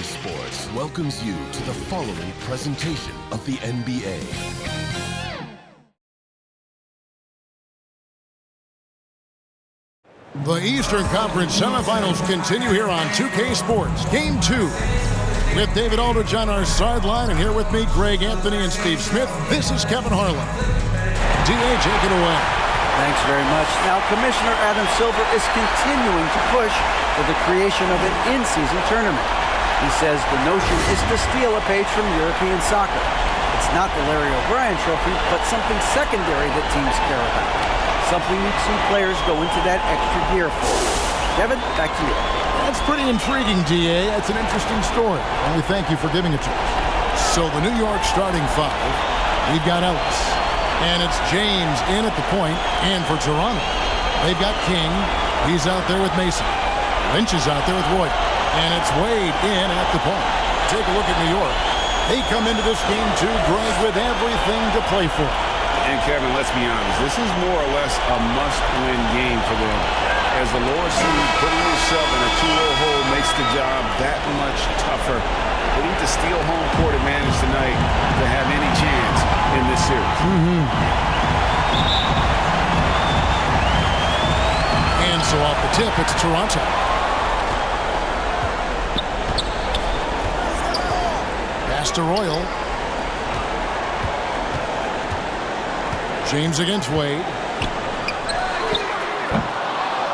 Sports welcomes you to the following presentation of the NBA. The Eastern Conference semifinals continue here on 2K Sports. Game 2 with David Aldridge on our sideline, and here with me, Greg Anthony and Steve Smith. This is Kevin Harlan. D.A., take it away. Thanks very much. Now, Commissioner Adam Silver is continuing to push for the creation of an in-season tournament. He says the notion is to steal a page from European soccer. It's not the Larry O'Brien Trophy, but something secondary that teams care about. Something you'd see players go into that extra gear for. Kevin, back to you. That's pretty intriguing, D.A. That's an interesting story, and we thank you for giving it to us. So the New York starting five, we've got Ellis, and it's James in at the point, and for Toronto, they've got King. He's out there with Mason. Lynch is out there with Roy, and it's Wade in at the point. Take a look at New York. They come into this game too, Greg, with everything to play for. And Kevin, let's be honest, this is more or less a must-win game for them. As the lower seed, putting yourself in a 2-0 hole makes the job that much tougher. They need to steal home court advantage tonight to have any chance in this series. And so off the tip, it's Toronto. Pass to Royal. James against Wade.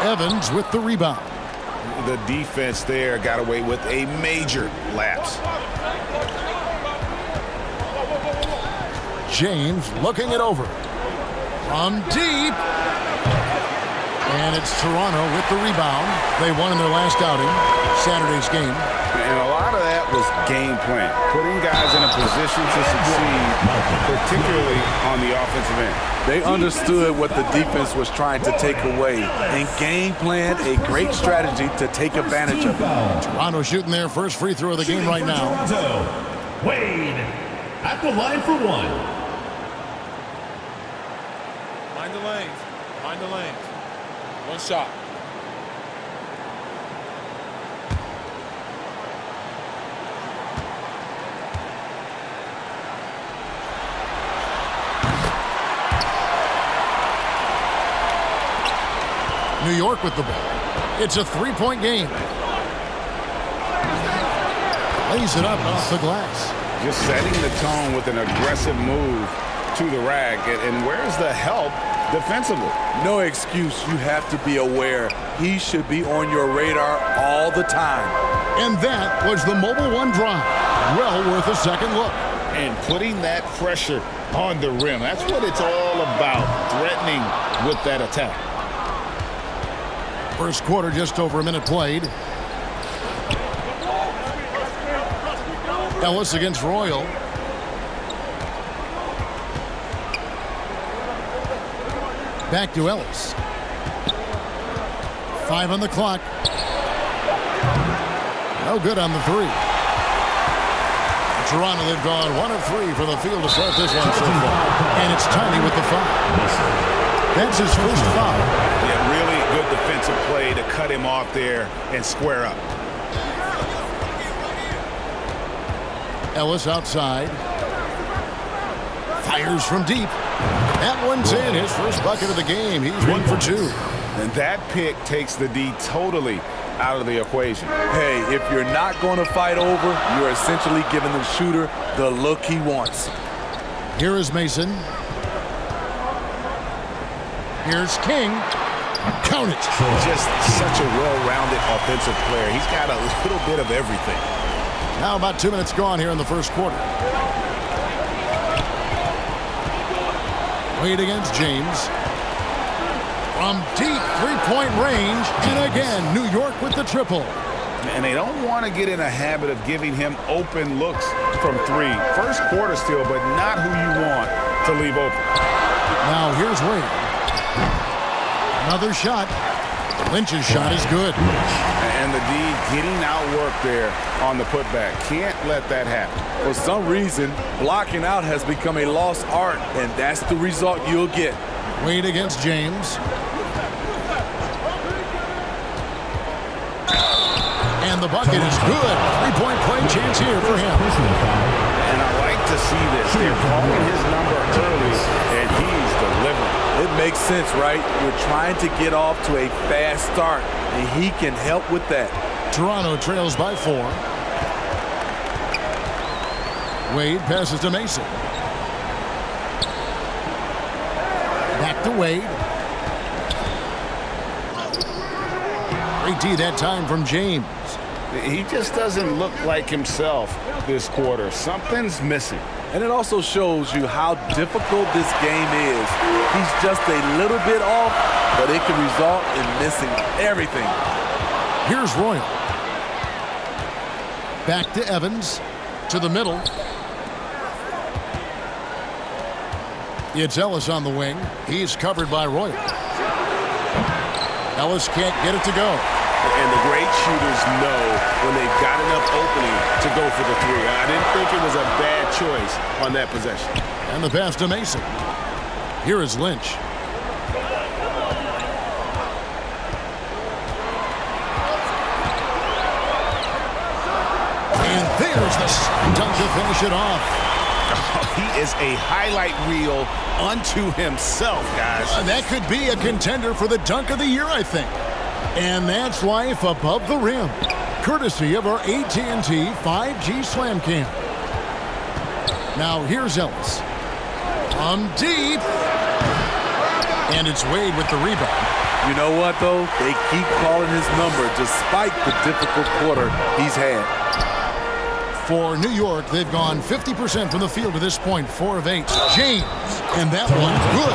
Evans with the rebound. The defense there got away with a major lapse. James looking it over. From deep. And it's Toronto with the rebound. They won in their last outing, Saturday's game. And a lot of that was game plan. Putting guys in a position to succeed, particularly on the offensive end. They understood what the defense was trying to take away and game plan a great strategy to take advantage of it. Toronto shooting their first free throw of the game right now. Wade at the line for one. Mind the lanes. Mind the lanes. One shot. New York with the ball. It's a three-point game. Lays it up off the glass. Just setting the tone with an aggressive move to the rack. And where's the help defensively? No excuse. You have to be aware. He should be on your radar all the time. And that was the Mobile One drive. Well worth a second look. And putting that pressure on the rim. That's what it's all about, threatening with that attack. First quarter, just over a minute played. Ellis against Royal. Back to Ellis. 5 on the clock. No good on the three. Toronto, they've gone 1 of 3 from the field to start this one so far. And it's Tiny with the foul. That's his first foul. Yeah, really good defensive play to cut him off there and square up. Ellis outside. Fires from deep. That one's in. His first bucket of the game. He's 1 for 2. And that pick takes the D totally out of the equation. Hey, if you're not going to fight over, you're essentially giving the shooter the look he wants. Here is Mason. Here's King. Count it. Just such a well-rounded offensive player. He's got a little bit of everything. Now about 2 minutes gone here in the first quarter. Wade against James. From deep three-point range. And again, New York with the triple. And they don't want to get in a habit of giving him open looks from 3. First quarter still, but not who you want to leave open. Now here's Wade. Another shot. Lynch's shot is good. And the D getting outworked there on the putback. Can't let that happen. For some reason, blocking out has become a lost art, and that's the result you'll get. Wade against James. And the bucket is good. Three-point play see this. They're calling his number early, and he's delivering. It makes sense, right? You're trying to get off to a fast start, and he can help with that. Toronto trails by 4. Wade passes to Mason. Back to Wade. Great D that time from James. He just doesn't look like himself this quarter. Something's missing. And it also shows you how difficult this game is. He's just a little bit off, but it can result in missing everything. Here's Royal. Back to Evans. To the middle. It's Ellis on the wing. He's covered by Royal. Ellis can't get it to go. And the great shooters know when they've got enough opening to go for the three. I didn't think it was a bad choice on that possession. And the pass to Mason. Here is Lynch. And there's the dunk to finish it off. He is a highlight reel unto himself, guys. That could be a contender for the dunk of the year, I think. And that's life above the rim, courtesy of our AT&T 5G Slam Cam. Now here's Ellis. From deep. And it's Wade with the rebound. You know what, though? They keep calling his number despite the difficult quarter he's had. For New York, they've gone 50% from the field to this point, 4 of 8. James, and that one good.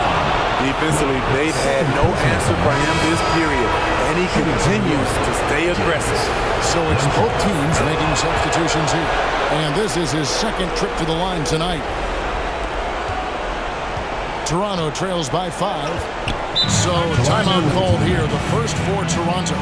Defensively, they've had no answer for him this period, and he continues to stay aggressive. So it's both teams making substitutions here. And this is his second trip to the line tonight. Toronto trails by 5. So timeout called here, the first for Toronto.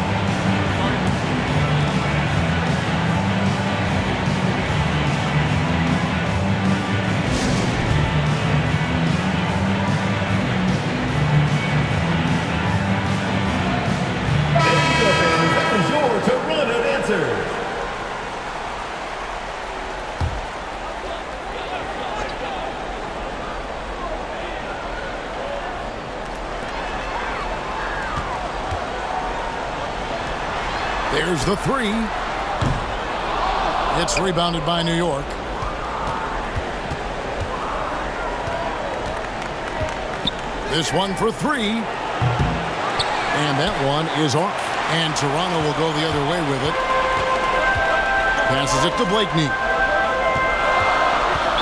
There's the 3. It's rebounded by New York. This one for 3. And that one is off. And Toronto will go the other way with it. Passes it to Blakeney.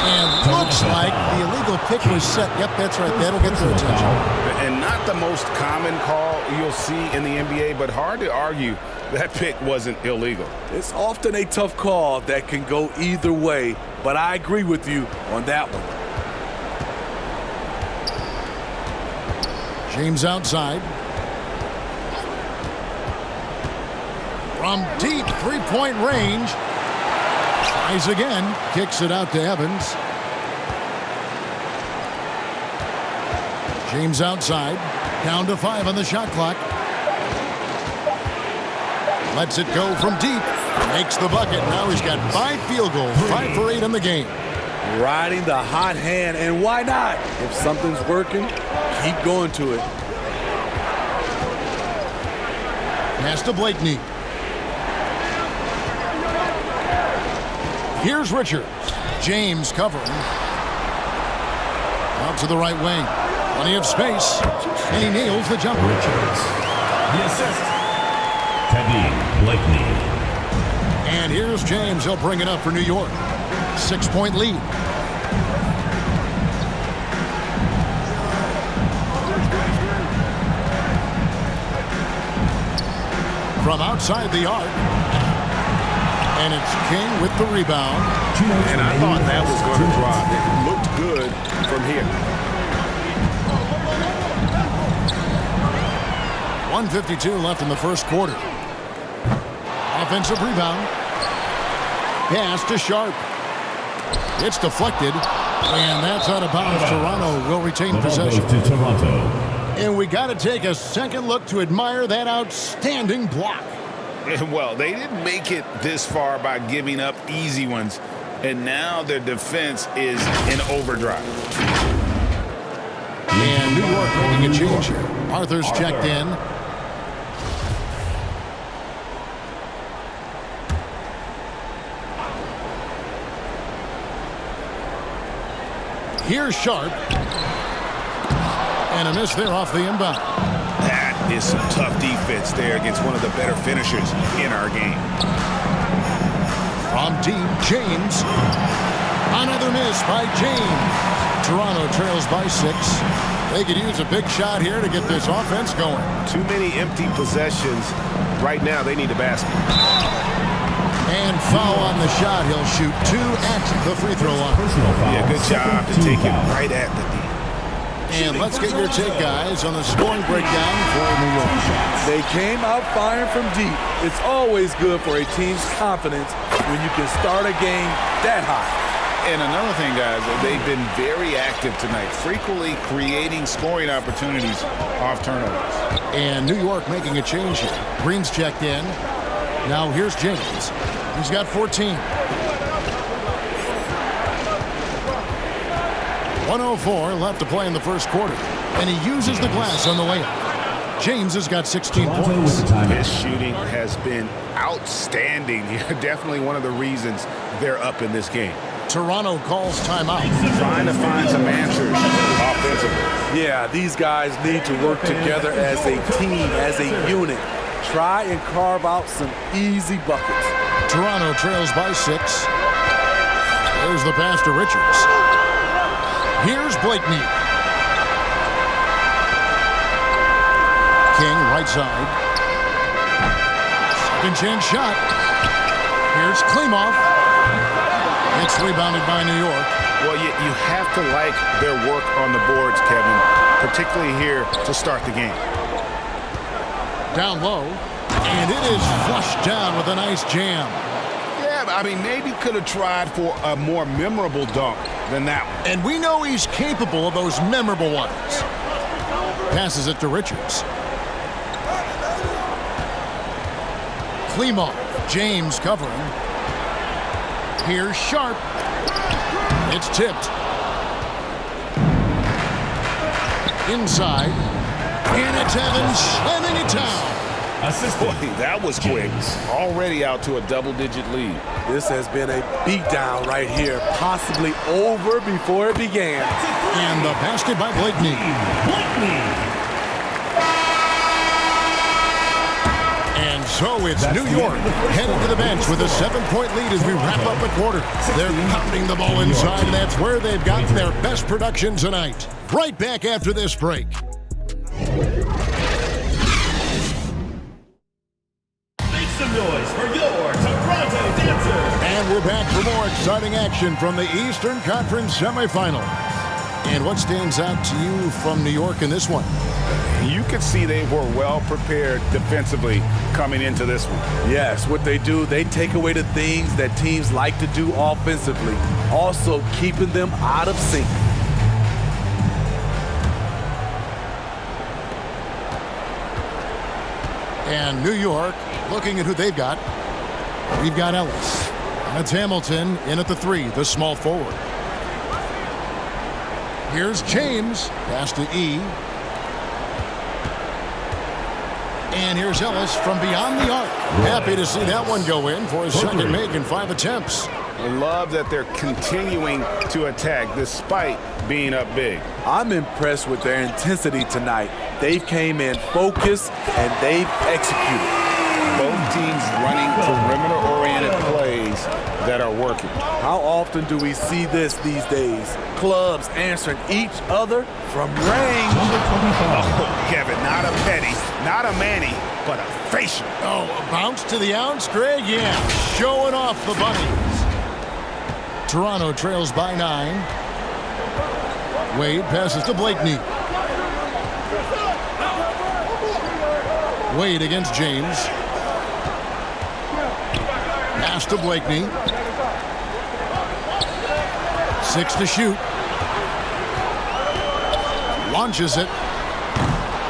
And looks like the illegal pick was set. Yep, that's right. That'll get their attention. And not the most common call you'll see in the NBA, but hard to argue that pick wasn't illegal. It's often a tough call that can go either way, but I agree with you on that one. James outside. From deep three-point range. Tries again. Kicks it out to Evans. James outside. Down to 5 on the shot clock. Lets it go from deep. Makes the bucket. Now he's got 5 field goals. 5 for 8 in the game. Riding the hot hand, and why not? If something's working, keep going to it. Pass to Blakeney. Here's Richards. James covering. Out to the right wing. Plenty of space. And he nails the jumper. Richards. The assist. Kevin Blakeney. And here's James. He'll bring it up for New York. 6-point lead. From outside the arc. And it's King with the rebound. And I thought that was going to drop. It looked good from here. 1:52 left in the first quarter. Offensive rebound. Pass to Sharp. It's deflected. And that's out of bounds. Toronto will retain possession. To Toronto. And we got to take a second look to admire that outstanding block. Well, they didn't make it this far by giving up easy ones. and now their defense is in overdrive. And New York making a change here. Arthur's checked in. Here's Sharp. And a miss there off the inbound. That is some tough defense there against one of the better finishers in our game. From deep, James. Another miss by James. Toronto trails by 6. They could use a big shot here to get this offense going. Too many empty possessions. Right now, they need a basket. And foul on the shot. He'll shoot 2 at the free throw line. Yeah, good job to take it right at the D. And let's get your take, guys, on the scoring breakdown for New York. They came out firing from deep. It's always good for a team's confidence when you can start a game that high. And another thing, guys, they've been very active tonight, frequently creating scoring opportunities off turnovers. And New York making a change here. Green's checked in. Now here's James. He's got 14. 1:04 left to play in the first quarter. And he uses the glass on the layup. James has got 16 points. His shooting has been outstanding. Definitely one of the reasons they're up in this game. Toronto calls timeout. Trying to find some answers offensively. Yeah, these guys need to work together as a team, as a unit. Try and carve out some easy buckets. Toronto trails by 6. There's the pass to Richards. Here's Blakeney. King, right side. Second chance shot. Here's Klimov. It's rebounded by New York. Well, you have to like their work on the boards, Kevin, particularly here to start the game. Down low. And it is flushed down with a nice jam. Yeah, I mean, maybe could have tried for a more memorable dunk than that one. And we know he's capable of those memorable ones. Passes it to Richards. Klimov. James covering. Here's Sharp. It's tipped. Inside. And it's Evans slamming it down. Boy, that was quick. Already out to a double-digit lead. This has been a beatdown right here, possibly over before it began. And the basket by Blakeney. And so it's New York headed to the bench with a 7-point lead as we wrap up the quarter. They're pounding the ball inside, and that's where they've gotten their best production tonight. Right back after this break. Some noise for your Toronto Dancers. And we're back for more exciting action from the Eastern Conference semifinal. And what stands out to you from New York in this one? You could see they were well prepared defensively coming into this one. Yes, what they do, they take away the things that teams like to do offensively, also keeping them out of sync. And New York, looking at who they've got. We've got Ellis. That's Hamilton in at the 3, the small forward. Here's James. Pass to E. And here's Ellis from beyond the arc. Happy to see that one go in for his second make in 5 attempts. I love that they're continuing to attack despite being up big. I'm impressed with their intensity tonight. They've came in focused and they've executed. Both teams running perimeter-oriented plays that are working. How often do we see this these days? Clubs answering each other from range. Oh, Kevin, not a Petty, not a Manny, but a facial. Oh, a bounce to the ounce, Greg? Yeah, showing off the bunnies. Toronto trails by 9. Wade passes to Blakeney. Wade against James. Pass to Blakeney. 6 to shoot. Launches it.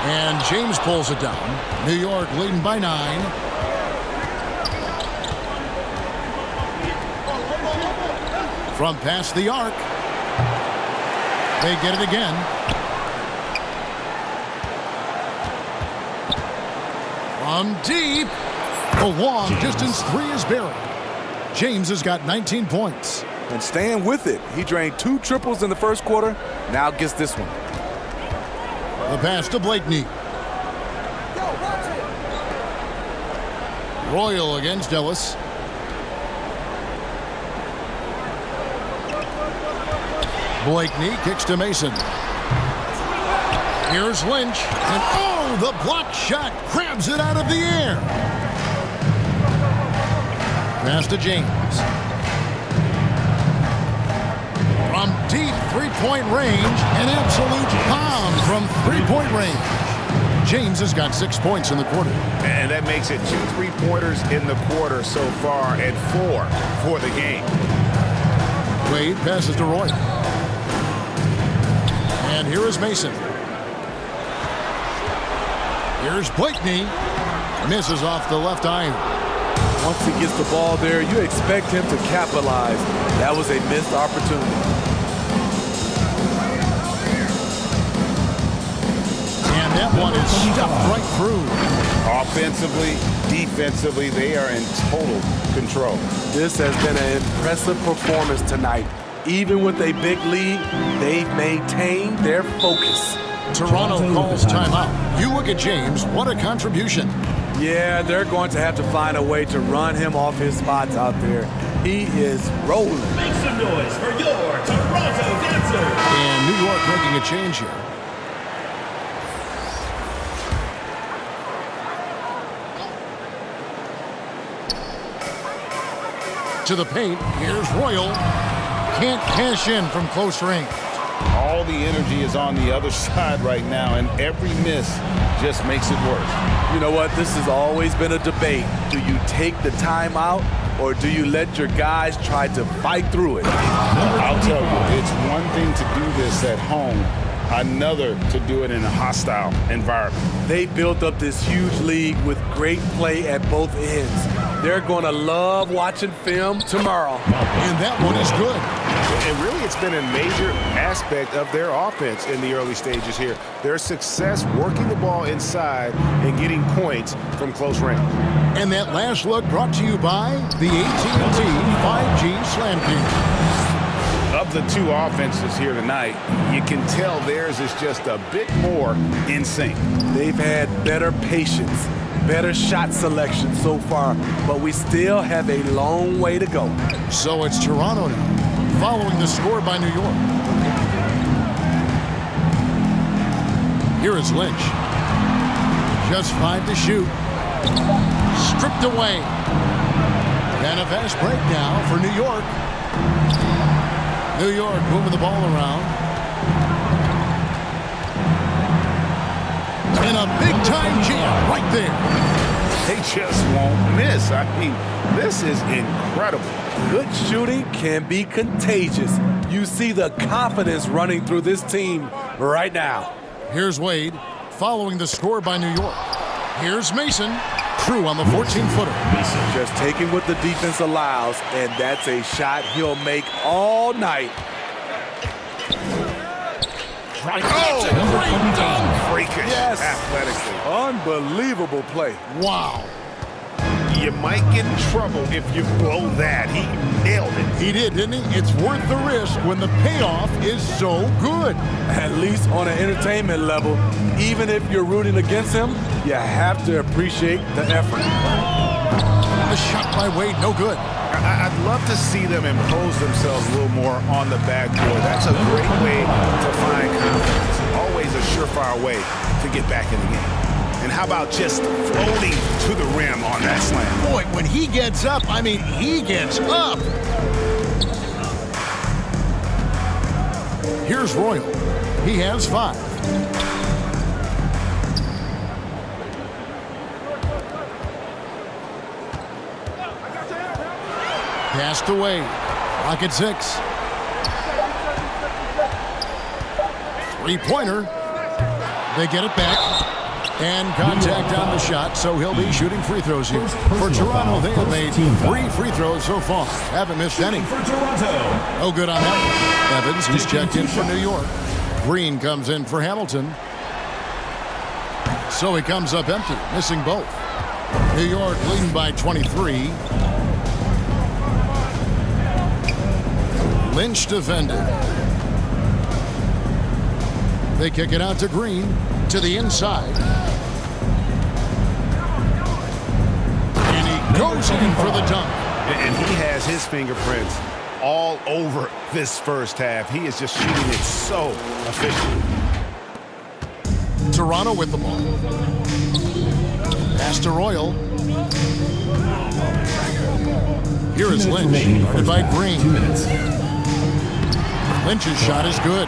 And James pulls it down. New York leading by 9. From past the arc. They get it again. From deep. A long distance three is buried. James has got 19 points. And staying with it. He drained 2 triples in the first quarter. Now gets this one. The pass to Blakeney. Royal against Ellis. Blakeney kicks to Mason. Here's Lynch. And oh, the block shot grabs it out of the air. Pass to James. From deep three-point range, an absolute bomb from three-point range. James has got 6 points in the quarter. And that makes it 2 3-pointers in the quarter so far and 4 for the game. Wade passes to Roy. And here is Mason. Here's Blakeney. Misses off the left iron. Once he gets the ball there, you expect him to capitalize. That was a missed opportunity. And that one is stuffed right through. Offensively, defensively, they are in total control. This has been an impressive performance tonight. Even with a big lead, they've maintained their focus. Toronto calls timeout. You look at James, what a contribution. Yeah, they're going to have to find a way to run him off his spots out there. He is rolling. Make some noise for your Toronto Dancer. And New York making a change here. To the paint, here's Royal. Can't cash in from close range. All the energy is on the other side right now, and every miss just makes it worse. You know what? This has always been a debate. Do you take the timeout, or do you let your guys try to fight through it? I'll tell you, it's one thing to do this at home, another to do it in a hostile environment. They built up this huge league with great play at both ends. They're going to love watching film tomorrow. And that one is good. And really, it's been a major aspect of their offense in the early stages here. Their success working the ball inside and getting points from close range. And that last look brought to you by the AT&T 5G Slam King. Of the 2 offenses here tonight, you can tell theirs is just a bit more in sync. They've had better patience, better shot selection so far, but we still have a long way to go. So it's Toronto now, following the score by New York. Here is Lynch. Just 5 to shoot. Stripped away. And a fast break now for New York. New York moving the ball around. And a big-time jam right there. They just won't miss. I mean, this is incredible. Good shooting can be contagious. You see the confidence running through this team right now. Here's Wade, following the score by New York. Here's Mason, Crew on the 14-footer. Just taking what the defense allows, and that's a shot he'll make all night. Oh, great dunk! Freakish, Yes. athletically. Unbelievable play. Wow. You might get in trouble if you blow that. He nailed it. He did, didn't he? It's worth the risk when the payoff is so good. At least on an entertainment level, even if you're rooting against him, you have to appreciate the effort. The shot by Wade, no good. I'd love to see them impose themselves a little more on the backboard. That's a great way to find confidence. Always a surefire way to get back in the game. And how about just floating to the rim on that slam? Boy, when he gets up, I mean, he gets up. Here's Royal. He has 5. Passed away. Rocket 6. 3-pointer. They get it back. And contact on the shot, so he'll be shooting free throws here. For Toronto, they have made 3 free throws so far. Haven't missed any. For Toronto. No good on that one. Evans, he's checked in for New York. Green comes in for Hamilton. So he comes up empty, missing both. New York leading by 23. Lynch defended. They kick it out to Green, to the inside. And he goes in for the dunk. And he has his fingerprints all over this first half. He is just shooting it so efficient. Toronto with the ball. Pass to Royal. Here is Lynch, guarded by Green. 2 minutes. Lynch's shot is good.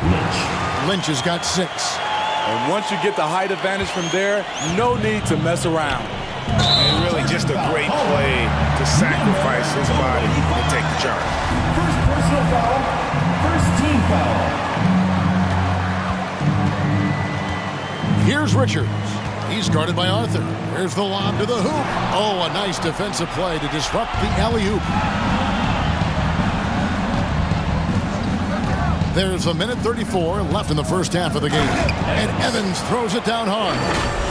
Lynch has got 6. And once you get the height advantage from there, no need to mess around. And really just a great play to sacrifice his body and take the charge. First personal foul. First team foul. Here's Richards. He's guarded by Arthur. There's the lob to the hoop. Oh, a nice defensive play to disrupt the alley-oop. There's a minute 34 left in the first half of the game. And Evans throws it down hard.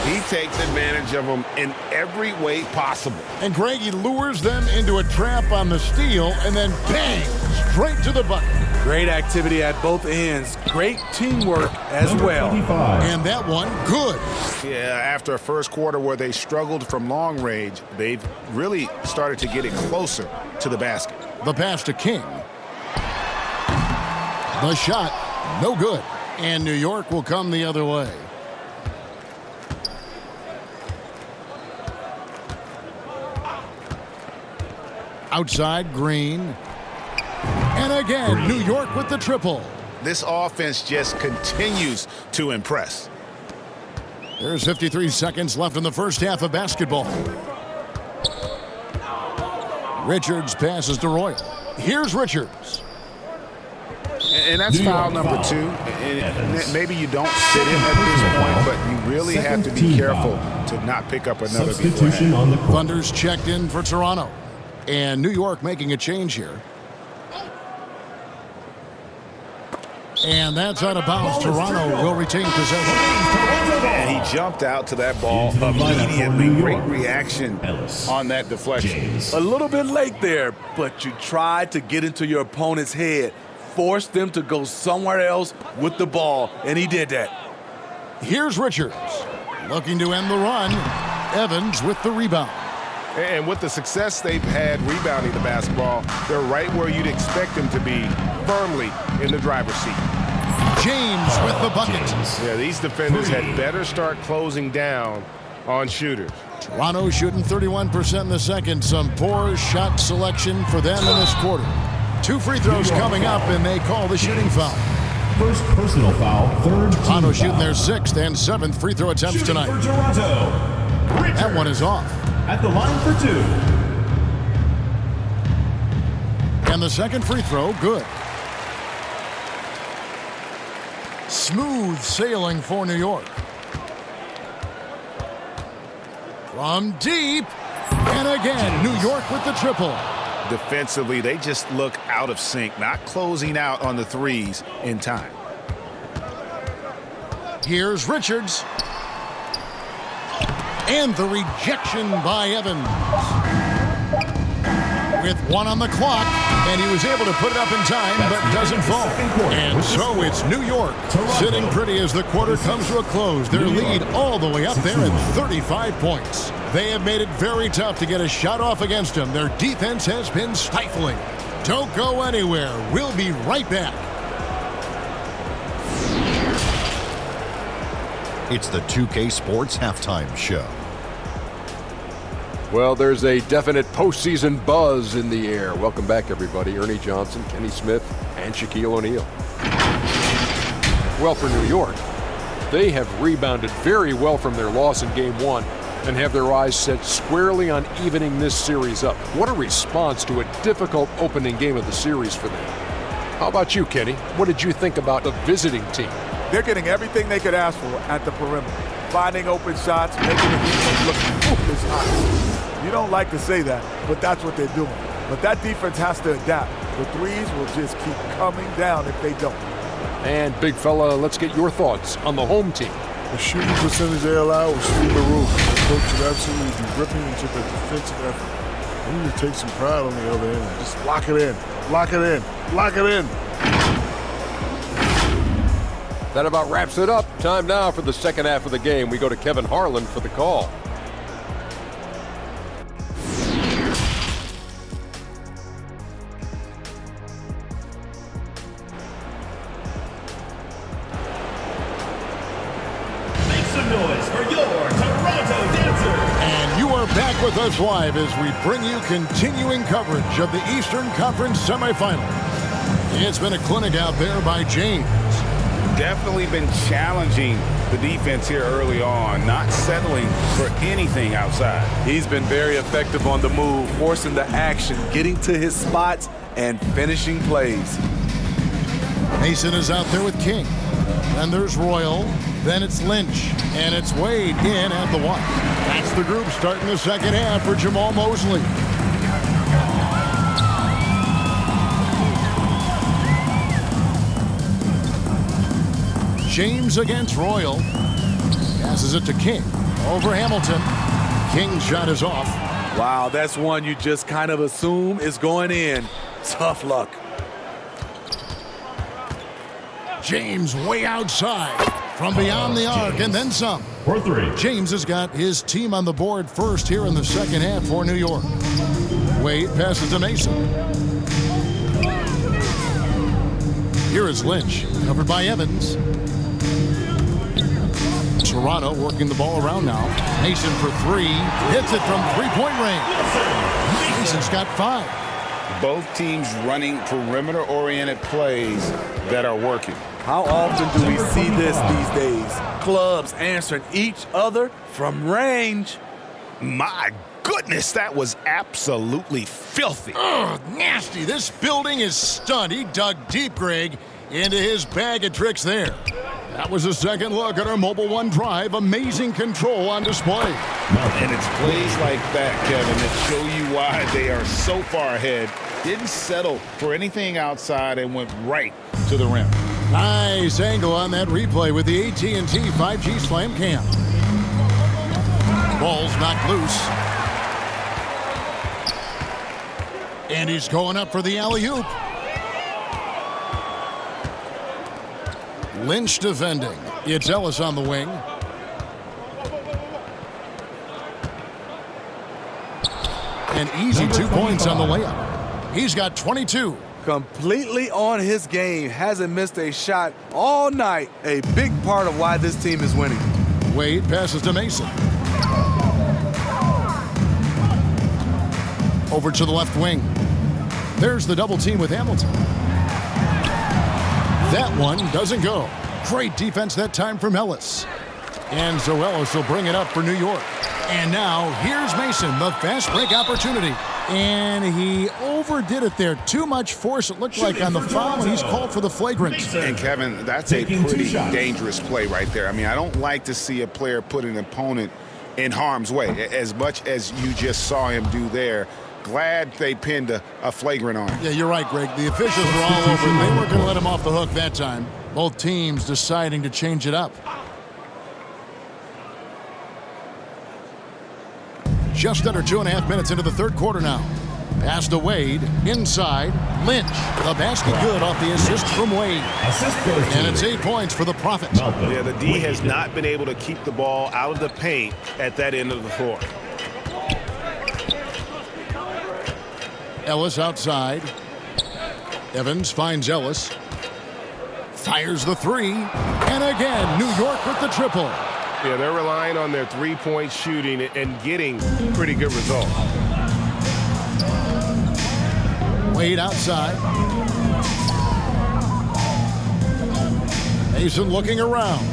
He takes advantage of them in every way possible. And Greg, he lures them into a trap on the steal and then bang, straight to the bucket. Great activity at both ends. Great teamwork as well. 25. And that one, good. Yeah, after a first quarter where they struggled from long range, they've really started to get it closer to the basket. The pass to King. The shot, no good. And New York will come the other way. Outside, Green. And again, New York with the triple. This offense just continues to impress. There's 53 seconds left in the first half of basketball. Richards passes to Royal. Here's Richards. And that's foul number 2. And maybe you don't sit him at this point, but you really have to be careful to not pick up another Substitution on the court. Thunder's checked in for Toronto. And New York making a change here. And that's out of bounds. Toronto will retain possession. And he jumped out to that ball immediately. Great reaction on that deflection. A little bit late there, but you tried to get into your opponent's head. Force them to go somewhere else with the ball, and he did that. Here's Richards looking to end the run. Evans with the rebound. And with the success they've had rebounding the basketball, they're right where you'd expect them to be, firmly in the driver's seat. James with the bucket. Yeah, these defenders had better start closing down on shooters. Toronto shooting 31% in the second. Some poor shot selection for them in this quarter. 2 free throws coming up, and they call the shooting foul. First personal foul. Third team Toronto shooting foul. their 6th and 7th free throw attempts Shooting tonight. for Toronto. That one is off. At the line for 2. And the second free throw, good. Smooth sailing for New York. From deep. And again, New York with the triple. Defensively, they just look out of sync, not closing out on the threes in time. Here's Richards. And the rejection by Evans. With 1 on the clock, and he was able to put it up in time, but doesn't fall. And so it's New York sitting pretty as the quarter comes to a close. Their lead all the way up there at 35 points. They have made it very tough to get a shot off against them. Their defense has been stifling. Don't go anywhere. We'll be right back. It's the 2K Sports Halftime Show. Well, there's a definite postseason buzz in the air. Welcome back, everybody. Ernie Johnson, Kenny Smith, and Shaquille O'Neal. Well, for New York, they have rebounded very well from their loss in Game 1 and have their eyes set squarely on evening this series up. What a response to a difficult opening game of the series for them. How about you, Kenny? What did you think about the visiting team? They're getting everything they could ask for at the perimeter. finding open shots, making the defense look foolish hot. You don't like to say that, but that's what they're doing. But that defense has to adapt. The threes will just keep coming down if they don't. And big fella, let's get your thoughts on the home team. The shooting percentage they allow was through the roof. The coach should absolutely be ripping into the defensive effort. They need to take some pride on the other end and just lock it in, lock it in, lock it in. That about wraps it up. Time now for the second half of the game. We go to Kevin Harlan for the call. Make some noise for your Toronto Dancer. And you are back with us live as we bring you continuing coverage of the Eastern Conference semifinals. It's been a clinic out there by James. Definitely been challenging the defense here early on, not settling for anything outside. He's been very effective on the move, forcing the action, getting to his spots, and finishing plays. Mason is out there with King. Then there's Royal. Then it's Lynch. And it's Wade in at the one. That's the group starting the second half for Jamal Mosley. James against Royal. Passes it to King. Over Hamilton. King's shot is off. Wow, that's one you just kind of assume is going in. Tough luck. James way outside. From beyond the arc and then some. For three. James has got his team on the board first here in the second half for New York. Wade passes to Mason. Here is Lynch. Covered by Evans. Toronto working the ball around now. Mason for three. Hits it from three-point range. Mason's got 5. Both teams running perimeter-oriented plays that are working. How often do we see this these days? Clubs answering each other from range. My goodness, that was absolutely filthy. Ugh, nasty. This building is stunned. He dug deep, Greg, into his bag of tricks there. That was a second look at our Mobile One drive. Amazing control on display. And it's plays like that, Kevin, that show you why they are so far ahead. Didn't settle for anything outside and went right to the rim. Nice angle on that replay with the AT&T 5G Slam Cam. Ball's knocked loose. And he's going up for the alley-oop. Lynch defending. It's Ellis on the wing. An easy 2 points on the layup. He's got 22. Completely on his game. Hasn't missed a shot all night. A big part of why this team is winning. Wade passes to Mason. Over to the left wing. There's the double team with Hamilton. That one doesn't go. Great defense that time from Ellis. And so Ellis will bring it up for New York. And now here's Mason, the fast break opportunity. And he overdid it there. Too much force, it looked like, on the foul, and he's called for the flagrant. And Kevin, that's a pretty dangerous play right there. I mean, I don't like to see a player put an opponent in harm's way, as much as you just saw him do there. Glad they pinned a flagrant on him. Yeah, you're right, Greg. The officials were all over him. They weren't going to let him off the hook that time. Both teams deciding to change it up. Just under 2.5 minutes into the third quarter now. Pass to Wade. Inside. Lynch. The basket good off the assist from Wade. And it's 8 points for the Profits. Yeah, the D has not been able to keep the ball out of the paint at that end of the floor. Ellis outside. Evans finds Ellis. Fires the three. And again, New York with the triple. Yeah, they're relying on their three-point shooting and getting pretty good results. Wade outside. Mason looking around.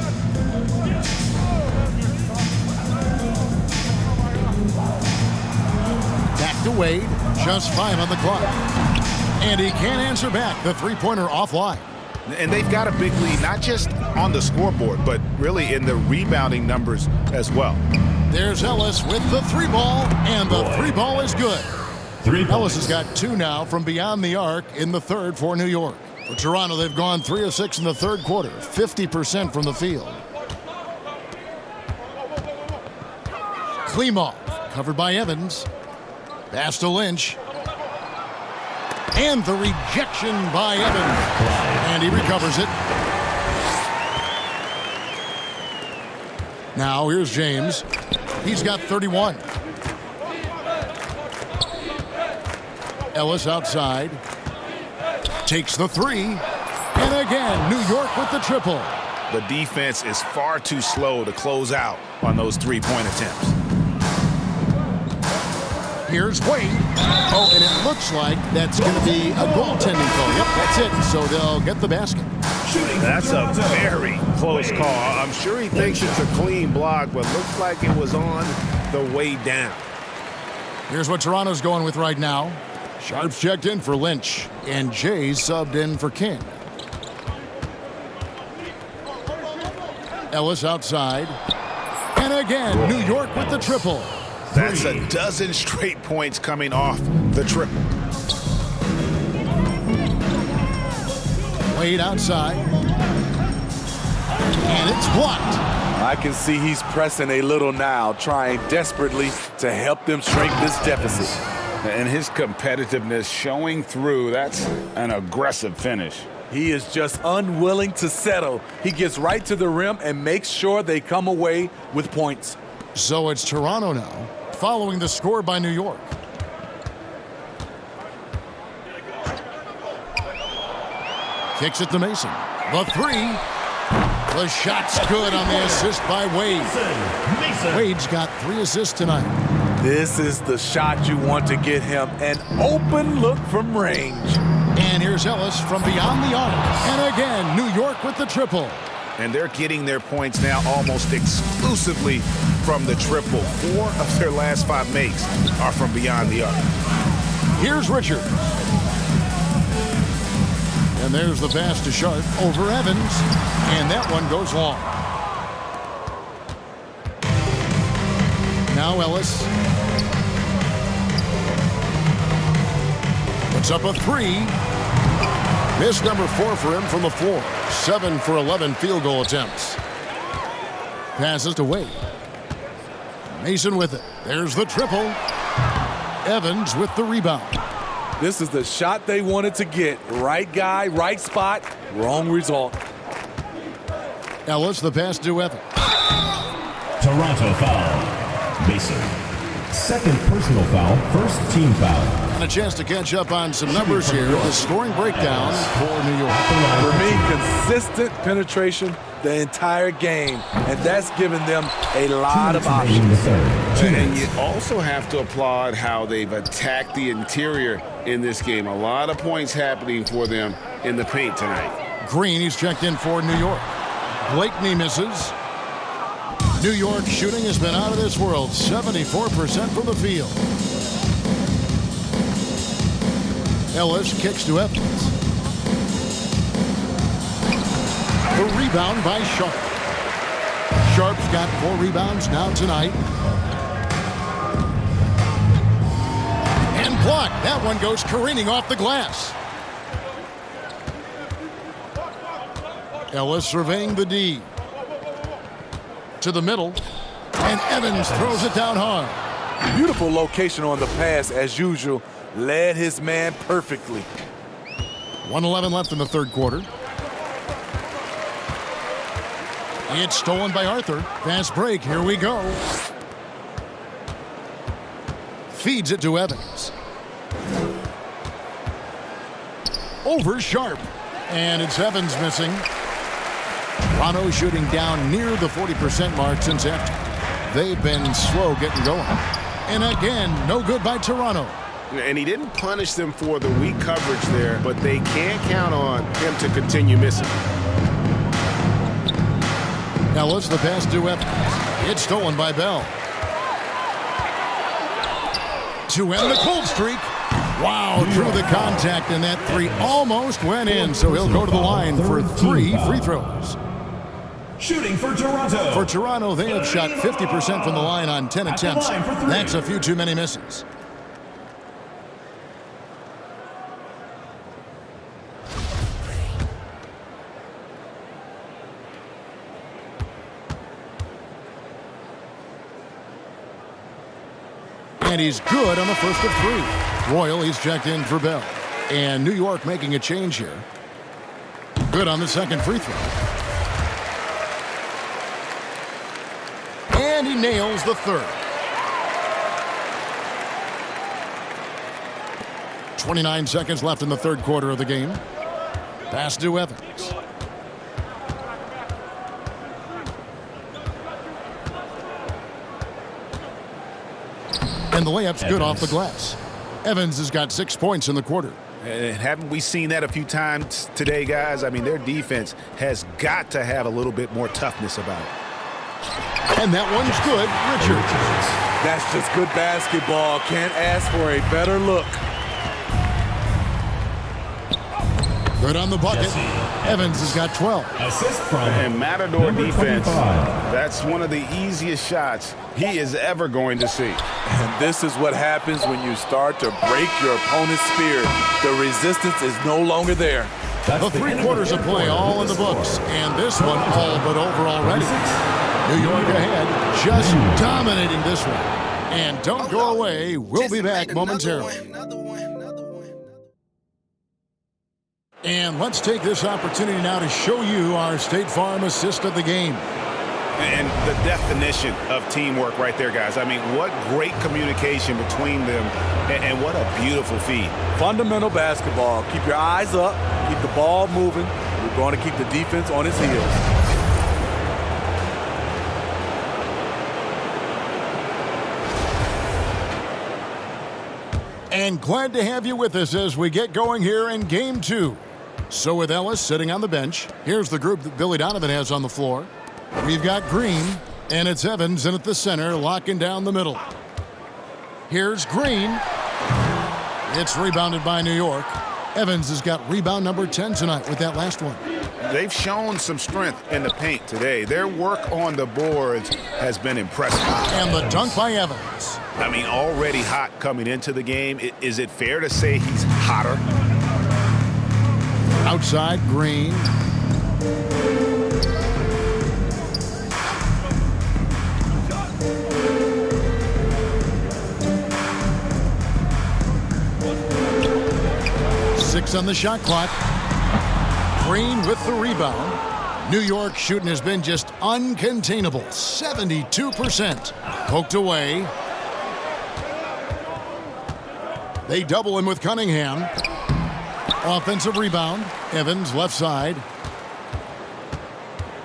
Back to Wade. Just 5 on the clock. And he can't answer back. The three-pointer offline. And they've got a big lead, not just on the scoreboard, but really in the rebounding numbers as well. There's Ellis with the three ball, and the three ball is good. Ellis has got 2 now from beyond the arc in the third for New York. For Toronto, they've gone 3 of 6 in the third quarter, 50% from the field. Klimov, covered by Evans. Pass to Lynch. And the rejection by Evans. And he recovers it. Now here's James. He's got 31. Ellis outside. Takes the 3. And again, New York with the triple. The defense is far too slow to close out on those three-point attempts. Here's Wade. Oh, and it looks like that's going to be a goaltending call. Yep, that's it. So they'll get the basket. That's a very close call. I'm sure he thinks it's a clean block, but looks like it was on the way down. Here's what Toronto's going with right now. Sharp's checked in for Lynch, and Jay's subbed in for King. Ellis outside. And again, New York with the triple. That's a dozen straight points coming off the triple. Wade outside. And it's blocked. I can see he's pressing a little now, trying desperately to help them shrink this deficit. And his competitiveness showing through. That's an aggressive finish. He is just unwilling to settle. He gets right to the rim and makes sure they come away with points. So it's Toronto now, following the score by New York. Kicks it to Mason. The 3. The shot's good on the assist by Wade. Wade's got 3 assists tonight. This is the shot you want to get him. An open look from range. And here's Ellis from beyond the arc. And again, New York with the triple. And they're getting their points now almost exclusively from the triple. 4 of their last 5 makes are from beyond the arc. Here's Richards. And there's the pass to Sharp over Evans. And that one goes long. Now Ellis. Puts up a 3. Missed number 4 for him from the floor. 7 for 11 field goal attempts. Passes to Wade. Mason with it. There's the triple. Evans with the rebound. This is the shot they wanted to get. Right guy, right spot, wrong result. Ellis, the pass to Evans. Toronto foul. Mason. Second personal foul, first team foul. And a chance to catch up on some numbers here. The scoring breakdown for New York. For me, consistent penetration the entire game, and that's given them a lot of options. And you also have to applaud how they've attacked the interior in this game. A lot of points happening for them in the paint tonight. Green, he's checked in for New York. Blakeney misses. New York shooting has been out of this world. 74% from the field. Ellis kicks to Evans. The rebound by Sharp. Sharp's got 4 rebounds now tonight. And blocked. That one goes careening off the glass. Ellis surveying the D. To the middle. And Evans throws it down hard. Beautiful location on the pass as usual. Led his man perfectly. 1:11 left in the third quarter. It's stolen by Arthur. Fast break. Here we go. Feeds it to Evans. Over Sharp. And it's Evans missing. Toronto shooting down near the 40% mark since after. They've been slow getting going. And again, no good by Toronto. And he didn't punish them for the weak coverage there, but they can't count on him to continue missing. Ellis, the pass to Evans. It's stolen by Bell. To end the cold streak. Wow, drew the contact, and that three almost went in, so he'll go to the line for 3 free throws. Shooting for Toronto. For Toronto, they have shot 50% from the line on 10 attempts. That's a few too many misses. And he's good on the first of 3. Royal, he's checked in for Bell. And New York making a change here. Good on the second free throw. And he nails the third. 29 seconds left in the third quarter of the game. Pass to Evans. And the layup's good off the glass. Evans has got 6 points in the quarter. And haven't we seen that a few times today, guys? I mean, their defense has got to have a little bit more toughness about it. And that one's good. Richards. That's just good basketball. Can't ask for a better look. Good on the bucket. Evans has got 12. Assist from and Matador defense, that's one of the easiest shots he is ever going to see. And this is what happens when you start to break your opponent's spirit. The resistance is no longer there. The 3 quarters of play all in the books, and this one all but over already. New York ahead, just dominating this one. And don't go away. We'll be back momentarily. And let's take this opportunity now to show you our State Farm assist of the game. And the definition of teamwork right there, guys. I mean, what great communication between them, and what a beautiful feed. Fundamental basketball. Keep your eyes up. Keep the ball moving. We're going to keep the defense on its heels. And glad to have you with us as we get going here in Game 2. So with Ellis sitting on the bench, here's the group that Billy Donovan has on the floor. We've got Green, and it's Evans in at the center, locking down the middle. Here's Green. It's rebounded by New York. Evans has got rebound number 10 tonight with that last one. They've shown some strength in the paint today. Their work on the boards has been impressive. And the dunk by Evans. I mean, already hot coming into the game. Is it fair to say he's hotter? Outside, Green. Six on the shot clock. Green with the rebound. New York shooting has been just uncontainable. 72%. Poked away. They double him with Cunningham. Offensive rebound. Evans left side.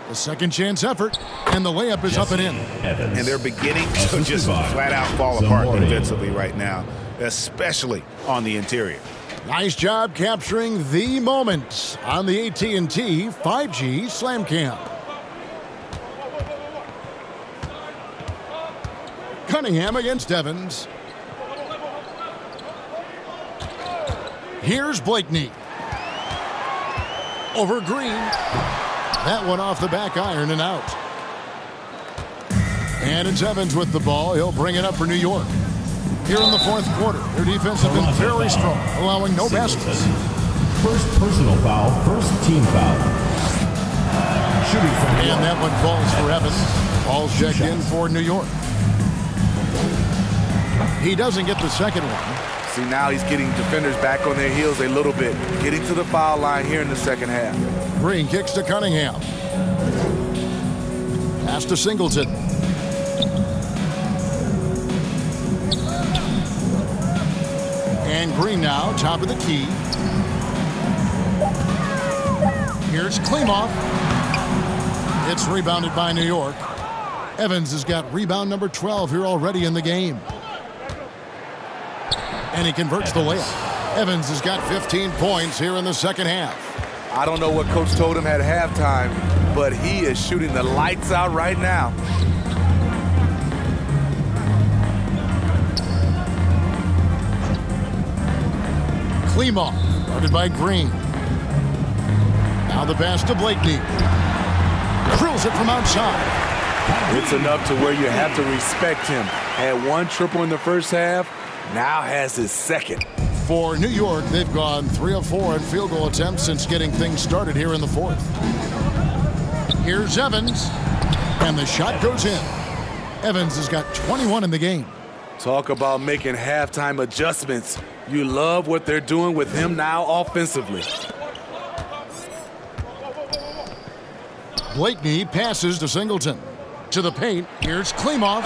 The second chance effort. And the layup is up and in. And they're beginning to just flat out fall apart defensively right now, especially on the interior. Nice job capturing the moment on the AT&T 5G Slam Cam. Cunningham against Evans. Here's Blakeney. Over Green. That one off the back iron and out. And it's Evans with the ball. He'll bring it up for New York. Here in the fourth quarter, their defense has been very strong, allowing no baskets. First personal foul, first team foul. Shooting from and that one falls for Evans. Ball's checked in for New York. He doesn't get the second one. See, now he's getting defenders back on their heels a little bit. Getting to the foul line here in the second half. Green kicks to Cunningham. Pass to Singleton. And Green now, top of the key. Here's Klimov. It's rebounded by New York. Evans has got rebound number 12 here already in the game. And he converts the layup. Evans has got 15 points here in the second half. I don't know what Coach told him at halftime, but he is shooting the lights out right now. Klimov, guarded by Green. Now the pass to Blakeney. Drills it from outside. It's enough to where you have to respect him. Had one triple in the first half, now has his second. For New York, they've gone 3 of 4 in field goal attempts since getting things started here in the fourth. Here's Evans, and the shot goes in. Evans has got 21 in the game. Talk about making halftime adjustments. You love what they're doing with him now offensively. Blakeney passes to Singleton. To the paint, here's Klimov.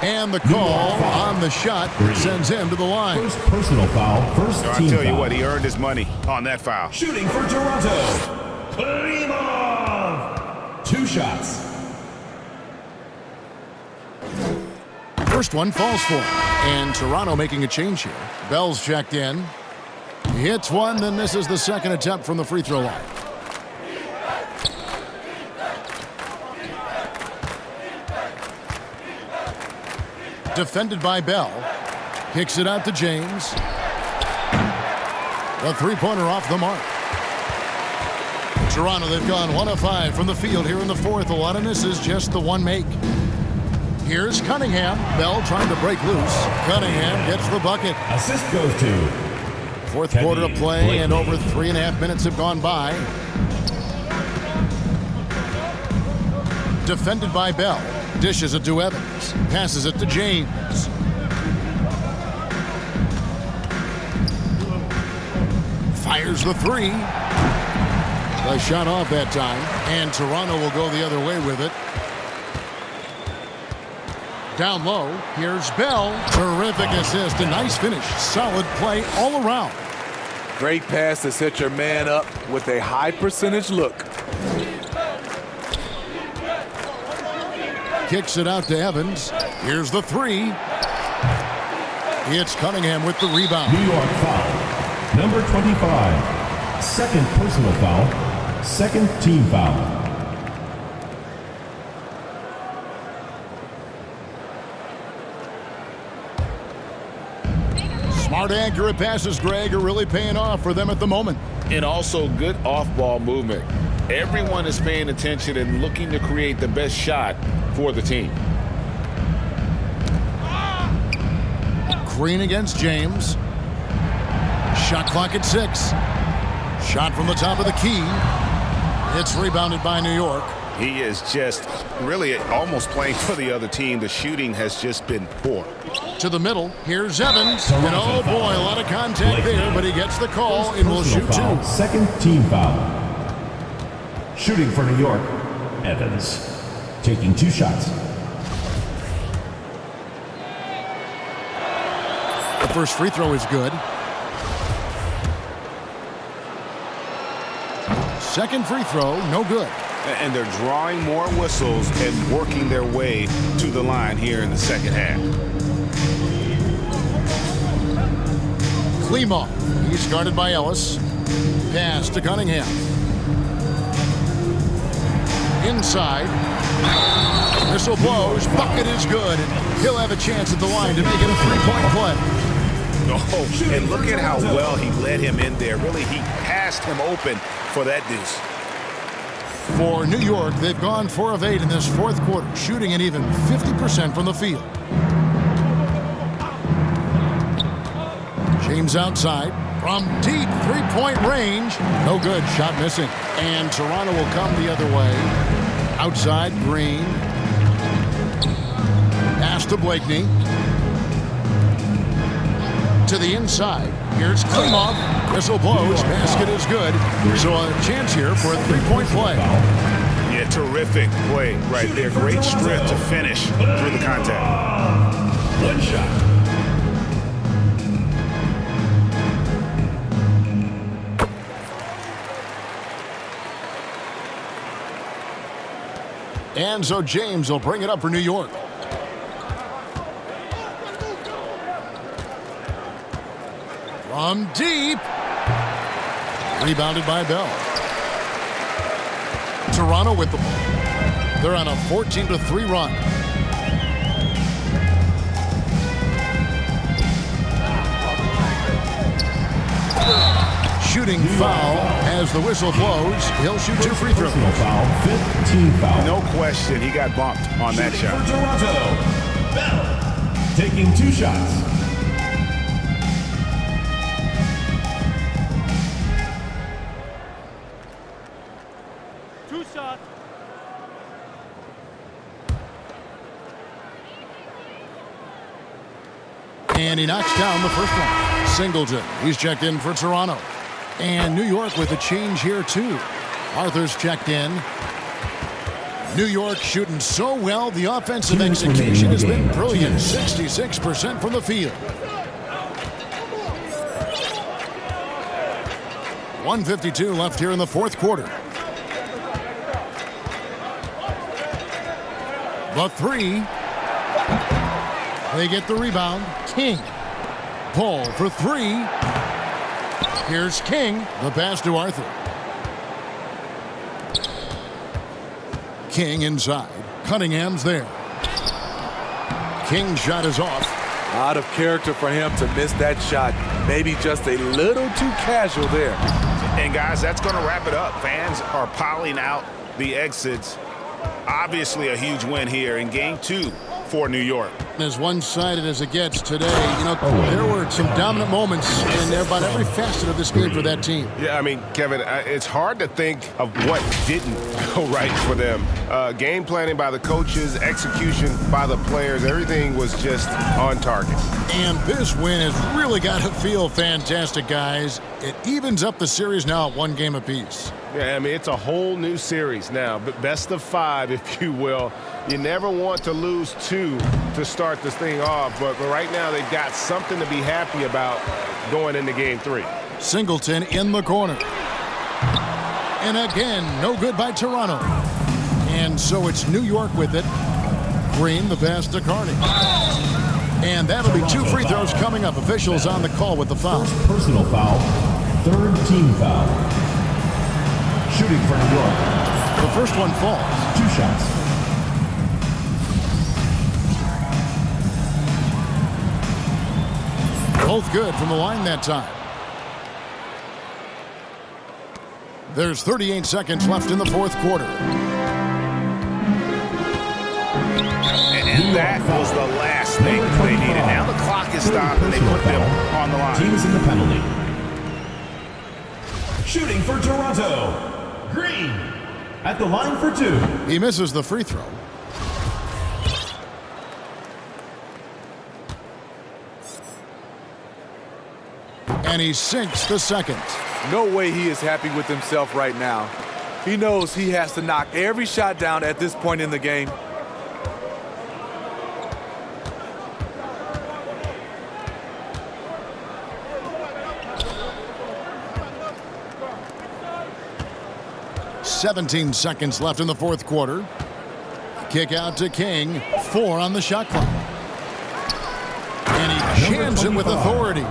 And the call on the shot sends him to the line. First personal foul, first I team tell you foul. what, he earned his money on that foul. Shooting for Toronto, Klimov. 2 shots. First one falls for him. And Toronto making a change here. Bell's checked in. He hits one, then misses the second attempt from the free throw line. Defended by Bell. Kicks it out to James. The three-pointer off the mark. Toronto, they've gone 1 of 5 from the field here in the fourth. A lot of misses, just the one make. Here's Cunningham. Bell trying to break loose. Cunningham gets the bucket. Assist goes to Fourth quarter of play, and over 3.5 minutes have gone by. Defended by Bell. Dishes it to Evans. Passes it to James. Fires the three. The shot off that time. And Toronto will go the other way with it. Down low. Here's Bell. Terrific assist. A nice finish. Solid play all around. Great pass to set your man up with a high percentage look. Kicks it out to Evans. Here's the three. It's Cunningham with the rebound. New York foul. Number 25. Second personal foul. Second team foul. Smart, accurate passes, Greg, are really paying off for them at the moment. And also good off-ball movement. Everyone is paying attention and looking to create the best shot for the team. Green against James. Shot clock at 6. Shot from the top of the key. It's rebounded by New York. He is just really almost playing for the other team. The shooting has just been poor. To the middle. Here's Evans. And oh boy, a lot of contact there, but he gets the call and will shoot foul. 2. Second team foul. Shooting for New York, Evans. Taking 2 shots. The first free throw is good. Second free throw, no good. And they're drawing more whistles and working their way to the line here in the second half. Klimov. He's guarded by Ellis. Pass to Cunningham. Inside. Whistle blows. Bucket is good. He'll have a chance at the line to make it a 3-point play. Oh, and look at how well he led him in there. Really, he passed him open for that deuce. For New York, they've gone 4 of 8 in this fourth quarter, shooting an even 50% from the field. James outside. From deep 3-point range. No good. Shot missing. And Toronto will come the other way. Outside, Green. Pass to Blakeney. To the inside. Here's Klimov. Whistle blows. Basket is good. So a chance here for a 3-point play. Yeah, terrific play right there. Great strength to finish through the contact. 1 shot. And so James will bring it up for New York. From deep. Rebounded by Bell. Toronto with the ball. They're on a 14-3 run. Shooting foul as the whistle blows. He'll shoot 2 free throws. Personal foul, 5th team foul. No question, he got bumped on that Shooting shot. for Toronto, Bell, taking 2 shots. And he knocks down the first one. Singleton, he's checked in for Toronto. And New York with a change here, too. Arthur's checked in. New York shooting so well. The offensive execution has been brilliant. 66% from the field. 1:52 left here in the fourth quarter. The 3. They get the rebound. King. Paul for 3. Here's King. The pass to Arthur. King inside. Cunningham's there. King's shot is off. Out of character for him to miss that shot. Maybe just a little too casual there. And guys, that's going to wrap it up. Fans are piling out the exits. Obviously a huge win here in game 2 for New York. As one-sided as it gets today, there were some dominant moments in about every facet of this game for that team. Yeah, I mean, Kevin, it's hard to think of what didn't go right for them. Game planning by the coaches, execution by the players, everything was just on target. And this win has really got to feel fantastic, guys. It evens up the series now at 1 game apiece. Yeah, I mean, it's a whole new series now, but best of 5, if you will. You never want to lose 2 to start this thing off, but right now they've got something to be happy about going into game 3. Singleton in the corner. And again, no good by Toronto. And so it's New York with it. Green, the pass to Carney. And that'll be 2 free throws coming up. Officials on the call with the foul. First personal foul, 3rd team foul. Shooting for New York. The first one falls. 2 shots. Both good from the line that time. There's 38 seconds left in the fourth quarter. And that was the last thing they needed. Now the clock is stopped and they put them on the line. Teams in the penalty. Shooting for Toronto. Green at the line for 2. He misses the free throw. And he sinks the second. No way he is happy with himself right now. He knows he has to knock every shot down at this point in the game. "17 seconds left in the fourth quarter. Kick out to King. 4 on the shot clock. And he jams it with authority.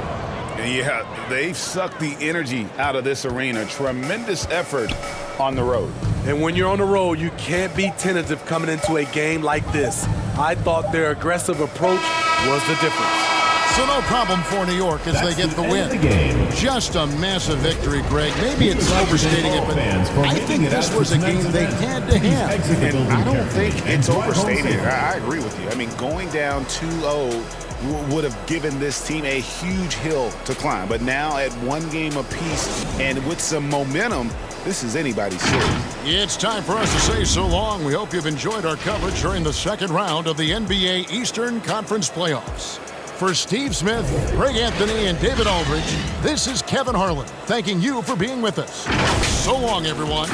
Yeah, they've sucked the energy out of this arena. Tremendous effort on the road. And when you're on the road, you can't be tentative coming into a game like this. I thought their aggressive approach was the difference. So no problem for New York as they get the win. Just a massive victory, Greg. Maybe it's overstating it, but I think this was a game they had to have. And I don't think it's overstated. I agree with you. I mean, going down 2-0 would have given this team a huge hill to climb. But now at 1 game apiece and with some momentum, this is anybody's series. It's time for us to say so long. We hope you've enjoyed our coverage during the second round of the NBA Eastern Conference Playoffs. For Steve Smith, Greg Anthony, and David Aldridge, this is Kevin Harlan, thanking you for being with us. So long, everyone.